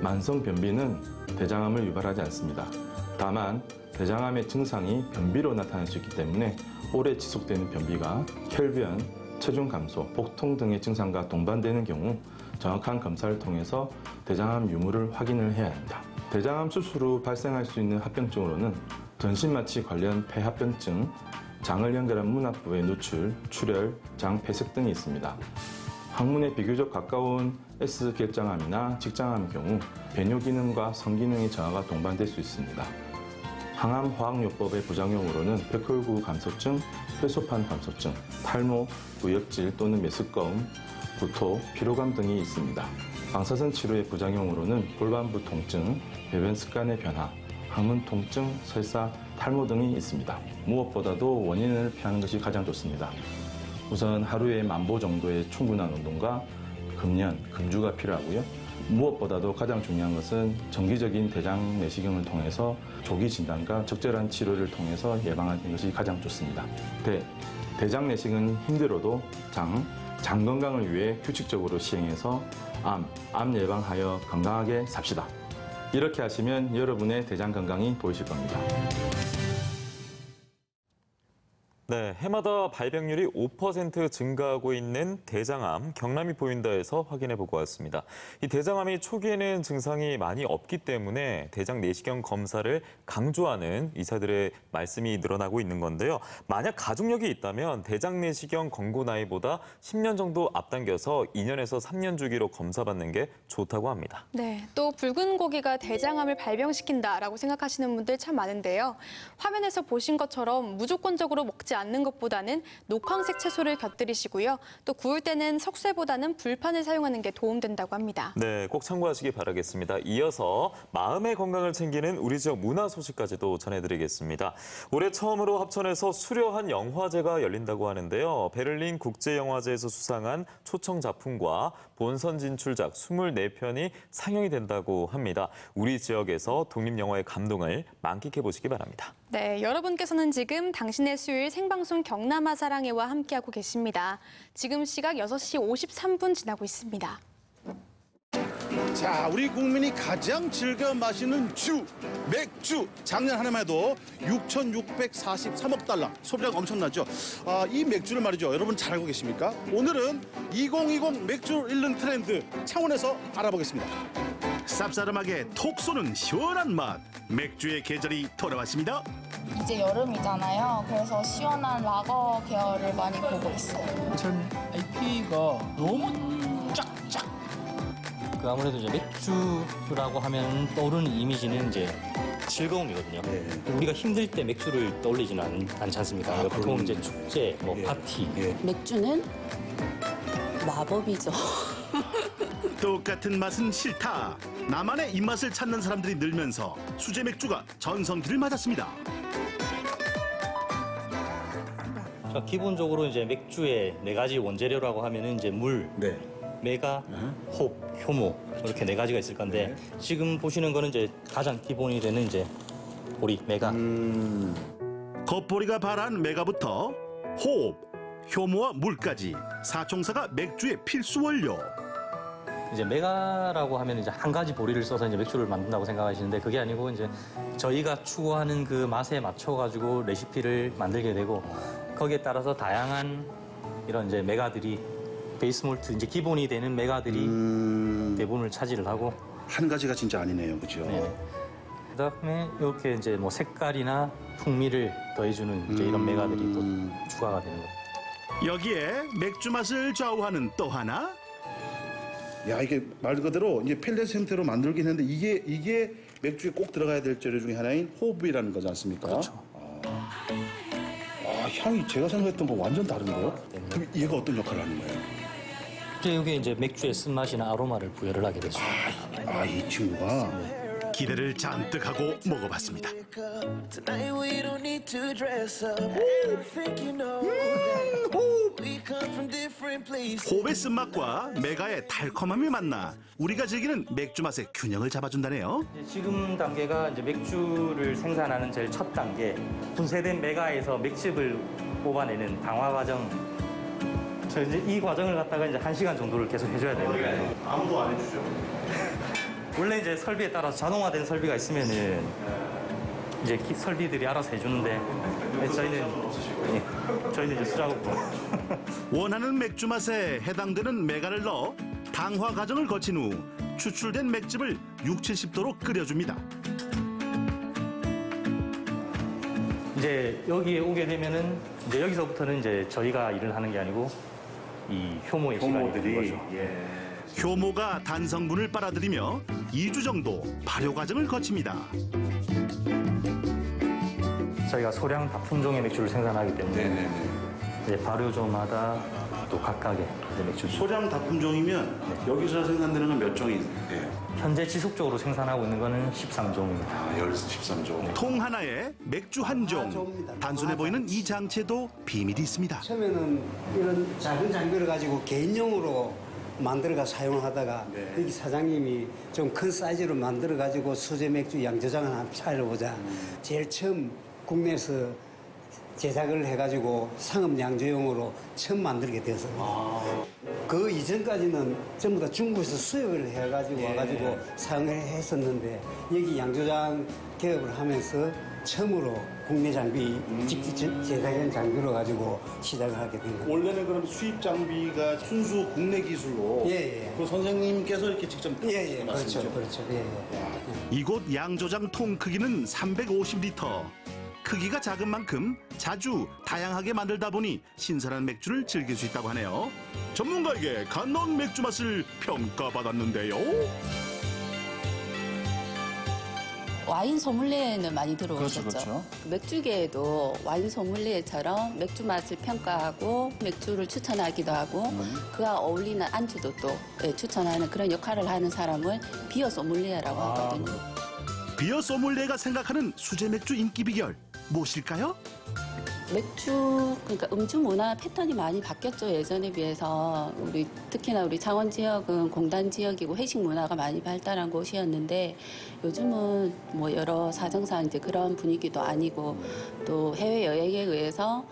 Speaker 27: 만성 변비는 대장암을 유발하지 않습니다. 다만 대장암의 증상이 변비로 나타날 수 있기 때문에 오래 지속되는 변비가 혈변, 체중 감소, 복통 등의 증상과 동반되는 경우 정확한 검사를 통해서 대장암 유무를 확인을 해야 합니다. 대장암 수술 후 발생할 수 있는 합병증으로는 전신마취 관련 폐합병증, 장을 연결한 문합부의 누출, 출혈, 장 폐색 등이 있습니다. 항문에 비교적 가까운 S결장암이나 직장암의 경우 배뇨 기능과 성 기능의 저하가 동반될 수 있습니다. 항암화학요법의 부작용으로는 백혈구 감소증, 혈소판 감소증, 탈모, 구역질 또는 메스꺼움, 구토, 피로감 등이 있습니다. 방사선 치료의 부작용으로는 골반부 통증, 배변 습관의 변화, 항문 통증, 설사, 탈모 등이 있습니다. 무엇보다도 원인을 피하는 것이 가장 좋습니다. 우선 하루에 10,000보 정도의 충분한 운동과 금연, 금주가 필요하고요. 무엇보다도 가장 중요한 것은 정기적인 대장 내시경을 통해서 조기 진단과 적절한 치료를 통해서 예방하는 것이 가장 좋습니다. 대장 내시경은 힘들어도 장 건강을 위해 규칙적으로 시행해서 암 예방하여 건강하게 삽시다. 이렇게 하시면 여러분의 대장 건강이 보이실 겁니다.
Speaker 1: 네, 해마다 발병률이 5% 증가하고 있는 대장암, 경남이 보인다에서 확인해보고 왔습니다. 이 대장암이 초기에는 증상이 많이 없기 때문에 대장 내시경 검사를 강조하는 의사들의 말씀이 늘어나고 있는 건데요. 만약 가족력이 있다면 대장 내시경 권고 나이보다 10년 정도 앞당겨서 2년에서 3년 주기로 검사받는 게 좋다고 합니다.
Speaker 3: 네, 또 붉은 고기가 대장암을 발병시킨다라고 생각하시는 분들 참 많은데요. 화면에서 보신 것처럼 무조건적으로 먹지 않는 것보다는 녹황색 채소를 곁들이시고요. 또 구울 때는 석쇠보다는 불판을 사용하는 게 도움된다고 합니다.
Speaker 1: 네, 꼭 참고하시기 바라겠습니다. 이어서 마음의 건강을 챙기는 우리 지역 문화 소식까지도 전해드리겠습니다. 올해 처음으로 합천에서 수려한 영화제가 열린다고 하는데요. 베를린 국제영화제에서 수상한 초청 작품과 본선 진출작 24편이 상영이 된다고 합니다. 우리 지역에서 독립영화의 감동을 만끽해 보시기 바랍니다.
Speaker 3: 네, 여러분께서는 지금 당신의 수요일 생방송 경남아 사랑해와 함께하고 계십니다. 지금 시각 6시 53분 지나고 있습니다.
Speaker 8: 자, 우리 국민이 가장 즐겨 마시는 맥주. 작년 한 해만 해도 6,643억 달러, 소비량 엄청나죠. 이 맥주를 말이죠. 여러분 잘 알고 계십니까? 오늘은 2020 맥주 읽는 트렌드 창원에서 알아보겠습니다. 쌉싸름하게 톡 쏘는 시원한 맛. 맥주의 계절이 돌아왔습니다.
Speaker 9: 이제 여름이잖아요. 그래서 시원한 라거 계열을 많이 보고 있어요.
Speaker 11: 전 IP가 너무 쫙쫙. 아무래도 이제 맥주라고 하면 떠오르는 이미지는 이제 즐거움이거든요. 우리가 힘들 때 맥주를 떠올리지는 않지 않습니까? 보통 이제 축제, 파티.
Speaker 13: 맥주는 마법이죠.
Speaker 8: 똑같은 맛은 싫다. 나만의 입맛을 찾는 사람들이 늘면서 수제 맥주가 전성기를 맞았습니다.
Speaker 11: 자, 기본적으로 이제 맥주의 4가지 원재료라고 하면은 이제 물, 메가, 홉, 효모 이렇게 4가지가 있을 건데 지금 보시는 거는 이제 가장 기본이 되는 이제 보리, 메가.
Speaker 8: 겉보리가 발한 메가부터 호흡, 효모와 물까지 사총사가 맥주의 필수 원료.
Speaker 11: 이제 메가라고 하면 이제 한 가지 보리를 써서 이제 맥주를 만든다고 생각하시는데 그게 아니고 이제 저희가 추구하는 그 맛에 맞춰가지고 레시피를 만들게 되고 거기에 따라서 다양한 이런 이제 메가들이 베이스 몰트 이제 기본이 되는 메가들이 대부분을 차지를 하고
Speaker 8: 한 가지가 진짜 아니네요, 그죠?
Speaker 11: 네. 그다음에 이렇게 이제 뭐 색깔이나 풍미를 더해주는 이제 이런 메가들이 또 추가가 되는 거예요.
Speaker 8: 여기에 맥주 맛을 좌우하는 또 하나. 야, 이게 말 그대로 이제 펠렛 형태로 만들긴 했는데 이게 맥주에 꼭 들어가야 될 재료 중에 하나인 호흡이라는 거지 않습니까?
Speaker 11: 그렇죠.
Speaker 8: 향이 제가 생각했던 거 완전 다른데요? 그럼 얘가 어떤 역할을 하는 거예요?
Speaker 11: 여기 이제 맥주의 쓴맛이나 아로마를 부여를 하게 되죠.
Speaker 8: 이 친구가 기대를 잔뜩 하고 먹어봤습니다. 호흡의 쓴맛과 메가의 달콤함이 만나 우리가 즐기는 맥주 맛의 균형을 잡아준다네요.
Speaker 11: 지금 단계가 이제 맥주를 생산하는 제일 첫 단계, 분쇄된 메가에서 맥즙을 뽑아내는 당화 과정. 이제 이 과정을 갖다가 이제 1시간 정도를 계속 해줘야 돼요.
Speaker 8: 아무도 안 해주죠.
Speaker 11: 원래 이제 설비에 따라서 자동화된 설비가 있으면은 이제 설비들이 알아서 해주는데 저희는 이제 수작업으로.
Speaker 8: 원하는 맥주 맛에 해당되는 메가를 넣어 당화 과정을 거친 후 추출된 맥즙을 60~70도로 끓여줍니다.
Speaker 11: 이제 여기에 오게 되면은 이제 여기서부터는 이제 저희가 일을 하는 게 아니고 이 효모의 시간이 되는 거죠.
Speaker 8: 효모가 단성분을 빨아들이며 2주 정도 발효 과정을 거칩니다.
Speaker 11: 저희가 소량 다품종의 맥주를 생산하기 때문에 이제 발효조마다 또 각각의 맥주.
Speaker 8: 소량 다품종이면 여기서 생산되는 건 몇 종이에요?
Speaker 11: 현재 지속적으로 생산하고 있는 거는 13종입니다.
Speaker 8: 13종. 통 하나에 맥주 한 종. 단순해 보이는 이 장치에도 비밀이 있습니다.
Speaker 10: 처음에는 이런 작은 장비를 가지고 개인용으로 만들어가 사용하다가 여기 사장님이 좀 큰 사이즈로 만들어가지고 수제 맥주 양조장을 한번 차려보자. 제일 처음 국내에서 제작을 해가지고 상업 양조용으로 처음 만들게 되었습니다. 그 이전까지는 전부 다 중국에서 수입을 해가지고 와가지고 사용을 했었는데 여기 양조장 개업을 하면서 처음으로 국내 장비, 직접 제작한 장비로 가지고 시작을 하게 된 겁니다.
Speaker 8: 원래는 그럼 수입 장비가 순수 국내 기술로 그 선생님께서 이렇게 직접
Speaker 10: 그렇죠.
Speaker 8: 이곳 양조장 통 크기는 350리터. 크기가 작은 만큼 자주 다양하게 만들다 보니 신선한 맥주를 즐길 수 있다고 하네요. 전문가에게 갓 넣은 맥주 맛을 평가받았는데요.
Speaker 13: 와인 소믈리에는 많이 들어오셨죠.
Speaker 8: 그렇죠.
Speaker 13: 맥주계에도 와인 소믈리에처럼 맥주 맛을 평가하고 맥주를 추천하기도 하고 그와 어울리는 안주도 또 추천하는 그런 역할을 하는 사람을 비어 소믈리에라고 하거든요.
Speaker 8: 비어 소믈리에가 생각하는 수제 맥주 인기 비결 무엇일까요?
Speaker 13: 맥주, 그러니까 음주 문화 패턴이 많이 바뀌었죠. 예전에 비해서. 특히나 우리 창원 지역은 공단 지역이고 회식 문화가 많이 발달한 곳이었는데 요즘은 뭐 여러 사정상 이제 그런 분위기도 아니고 또 해외 여행에 의해서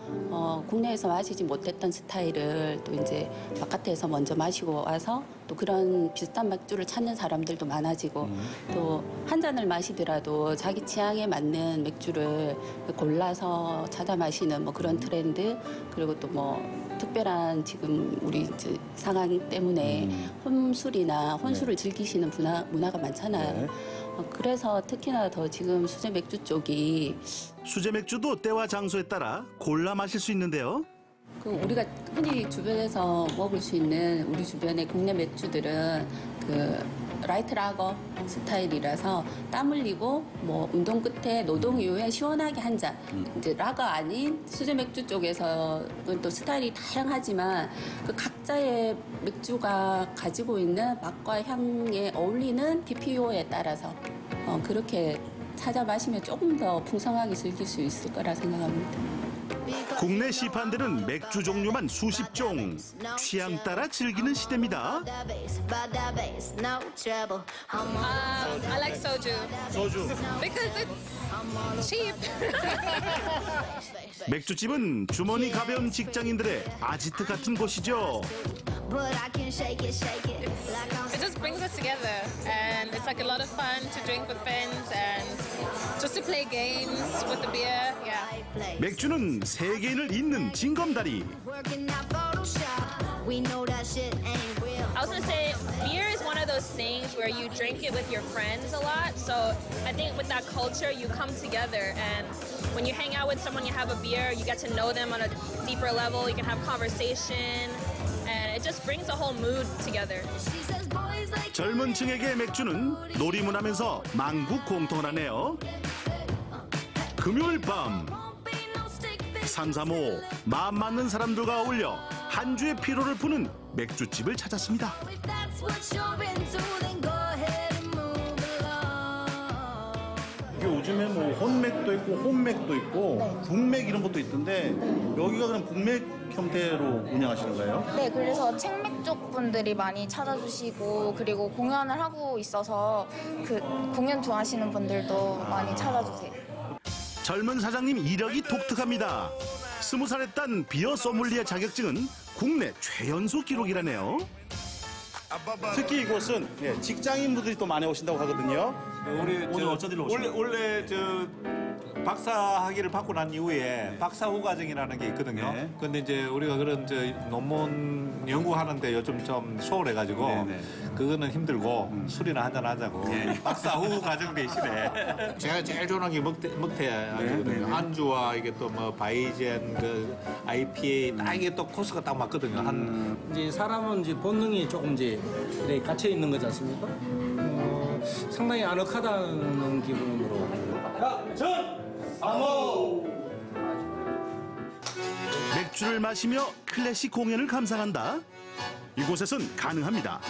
Speaker 13: 국내에서 마시지 못했던 스타일을 또 이제 바깥에서 먼저 마시고 와서 또 그런 비슷한 맥주를 찾는 사람들도 많아지고 또 한 잔을 마시더라도 자기 취향에 맞는 맥주를 골라서 찾아 마시는 뭐 그런 트렌드, 그리고 또 뭐 특별한 지금 우리 이제 상황 때문에 혼술을 즐기시는 문화가 많잖아요. 그래서 특히나 더 지금 수제 맥주 쪽이
Speaker 8: 수제 맥주도 때와 장소에 따라 골라 마실 수 있는데요.
Speaker 13: 우리가 흔히 주변에서 먹을 수 있는 우리 주변의 국내 맥주들은 라이트 라거 스타일이라서 땀 흘리고 뭐 운동 끝에 노동 이후에 시원하게 한 잔. 이제 라거 아닌 수제 맥주 쪽에서는 또 스타일이 다양하지만 그 각자의 맥주가 가지고 있는 맛과 향에 어울리는 TPO에 따라서 그렇게 찾아 마시면 조금 더 풍성하게 즐길 수 있을 거라 생각합니다.
Speaker 8: 국내 시판되는 맥주 종류만 수십 종. 취향 따라 즐기는 시대입니다.
Speaker 2: I like soju.
Speaker 8: 소주.
Speaker 2: Because it's cheap.
Speaker 8: 맥주집은 주머니 가벼운 직장인들의 아지트 같은 곳이죠.
Speaker 2: It just brings us together, and it's like a lot of fun to drink with friends and just to play games with the beer. Yeah.
Speaker 8: 맥주는 세계인을 잇는 징검다리.
Speaker 14: I was gonna say, beer is one of those things where you drink it with your friends a lot. So I think with that culture, you come together, and when you hang out with someone, you have a beer, you get to know them on a deeper level. You can have conversation, and it just brings the whole mood together.
Speaker 8: 젊은 층에게 맥주는 놀이문화면서 만국 공통을 하네요. 금요일 밤 삼삼오오 마음 맞는 사람들과 어울려 한 주의 피로를 푸는 맥주집을 찾았습니다. 요즘에 뭐 혼맥도 있고 홈맥도 있고 북맥 이런 것도 있던데 여기가 그럼 북맥 형태로 운영하시는 거예요?
Speaker 15: 네, 그래서 책맥 쪽 분들이 많이 찾아주시고 그리고 공연을 하고 있어서 그 공연 좋아하시는 분들도 많이 찾아주세요.
Speaker 8: 젊은 사장님 이력이 독특합니다. 20살에 딴 비어 소믈리에 자격증은 국내 최연소 기록이라네요. 특히 이곳은 직장인분들이 또 많이 오신다고 하거든요. 오늘 어쩐 일로 오신 거예요?
Speaker 16: 원래 박사 학위를 받고 난 이후에 박사 후 과정이라는 게 있거든요. 근데 이제 우리가 그런 논문 연구하는데 요즘 좀 소홀해가지고 그거는 힘들고 술이나 한잔 하자고 박사 후 과정 대신에 제가 제일 좋아하는 게 먹태 안주거든요. 안주와 이게 또 뭐 바이젠, 그 IPA 딱 이게 또 코스가 딱 맞거든요.
Speaker 11: 이제 사람은 이제 본능이 조금 이제 이렇게 갇혀 있는 거지 않습니까? 상당히 아늑하다는 기분으로.
Speaker 8: 맥주를 마시며 클래식 공연을 감상한다? 이곳에선 가능합니다.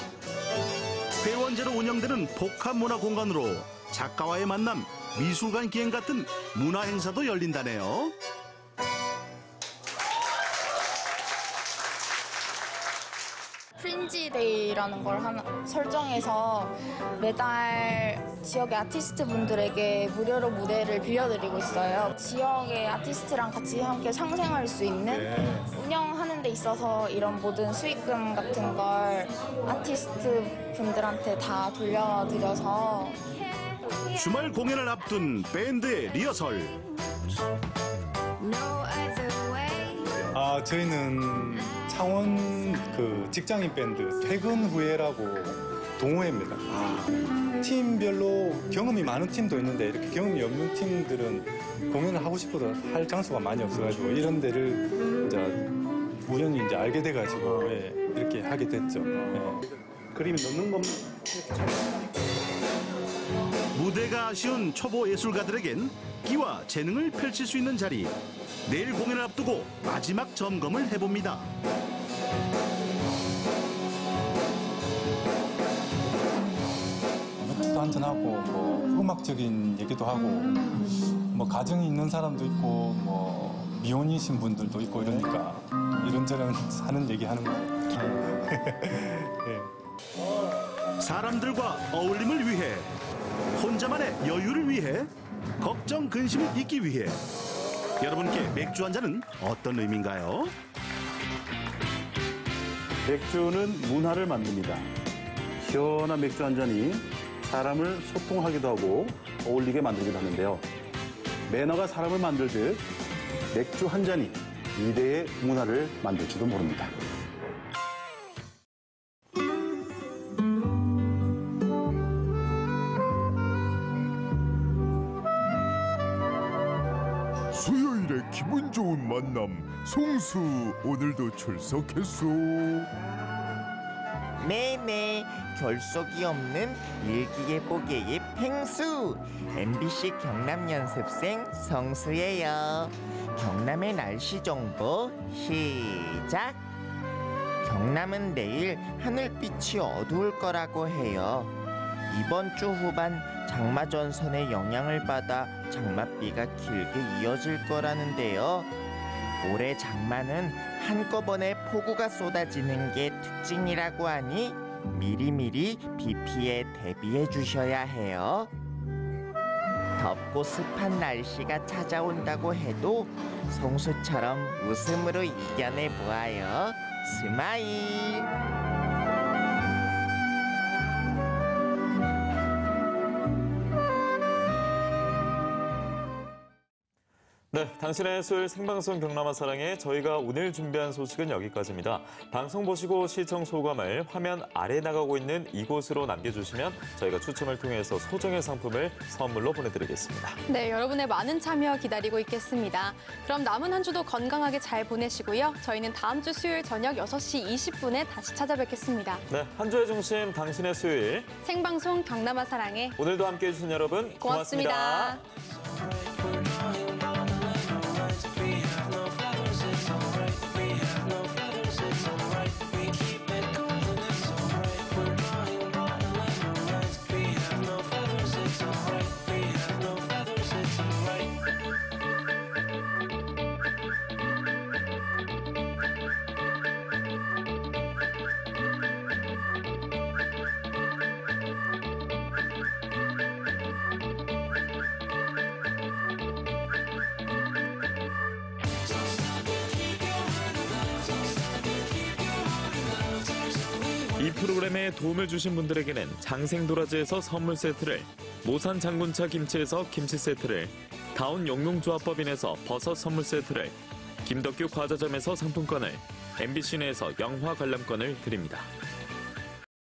Speaker 8: 회원제로 운영되는 복합 문화 공간으로 작가와의 만남, 미술관 기행 같은 문화 행사도 열린다네요.
Speaker 15: 프린지데이라는 걸 설정해서 매달 지역의 아티스트 분들에게 무료로 무대를 빌려드리고 있어요. 지역의 아티스트랑 같이 함께 상생할 수 있는 운영하는 데 있어서 이런 모든 수익금 같은 걸 아티스트 분들한테 다 돌려드려서
Speaker 8: 주말 공연을 앞둔 밴드의 리허설.
Speaker 17: 저희는 창원 그 직장인 밴드 퇴근 후에라고 동호회입니다. 팀별로 경험이 많은 팀도 있는데 이렇게 경험이 없는 팀들은 공연을 하고 싶어도 할 장소가 많이 없어가지고 이런 데를 이제 우연히 이제 알게 돼가지고 이렇게 하게 됐죠.
Speaker 8: 그림이 넣는 건 무대가 아쉬운 초보 예술가들에겐 끼와 재능을 펼칠 수 있는 자리. 내일 공연을 앞두고 마지막 점검을 해봅니다.
Speaker 17: 맥주도 한잔하고 뭐 음악적인 얘기도 하고 뭐 가정이 있는 사람도 있고 뭐 미혼이신 분들도 있고 이러니까 이런저런 사는 얘기 하는 거예요.
Speaker 8: 사람들과 어울림을 위해, 혼자만의 여유를 위해, 걱정 근심을 잊기 위해 여러분께 맥주 한 잔은 어떤 의미인가요?
Speaker 18: 맥주는 문화를 만듭니다. 시원한 맥주 한 잔이 사람을 소통하기도 하고 어울리게 만들기도 하는데요. 매너가 사람을 만들듯 맥주 한 잔이 미래의 문화를 만들지도 모릅니다.
Speaker 4: 수요일에 기분 좋은 만남 송수 오늘도 출석했소.
Speaker 20: 네네, 결석이 없는 일기예보계의 펭수 MBC 경남 연습생 성수예요. 경남의 날씨 정보 시작. 경남은 내일 하늘빛이 어두울 거라고 해요. 이번 주 후반 장마 전선의 영향을 받아 장맛비가 길게 이어질 거라는데요. 올해 장마는 한꺼번에 폭우가 쏟아지는 게 특징이라고 하니 미리미리 비 피해 대비해 주셔야 해요. 덥고 습한 날씨가 찾아온다고 해도 송수처럼 웃음으로 이겨내 보아요. 스마일.
Speaker 1: 네, 당신의 술 생방송 경남아 사랑에 저희가 오늘 준비한 소식은 여기까지입니다. 방송 보시고 시청 소감을 화면 아래 나가고 있는 이곳으로 남겨주시면 저희가 추첨을 통해서 소정의 상품을 선물로 보내드리겠습니다.
Speaker 3: 네, 여러분의 많은 참여 기다리고 있겠습니다. 그럼 남은 한 주도 건강하게 잘 보내시고요. 저희는 다음 주 수요일 저녁 6시 20분에 다시 찾아뵙겠습니다.
Speaker 1: 네, 한 주의 중심 당신의 수요일
Speaker 3: 생방송 경남아 사랑에
Speaker 1: 오늘도 함께해 주신 여러분 고맙습니다.
Speaker 3: 고맙습니다.
Speaker 1: 이 프로그램에 도움을 주신 분들에게는 장생도라지에서 선물 세트를, 모산 장군차 김치에서 김치 세트를, 다운 영농조합법인에서 버섯 선물 세트를, 김덕규 과자점에서 상품권을, MBC 내에서 영화 관람권을 드립니다.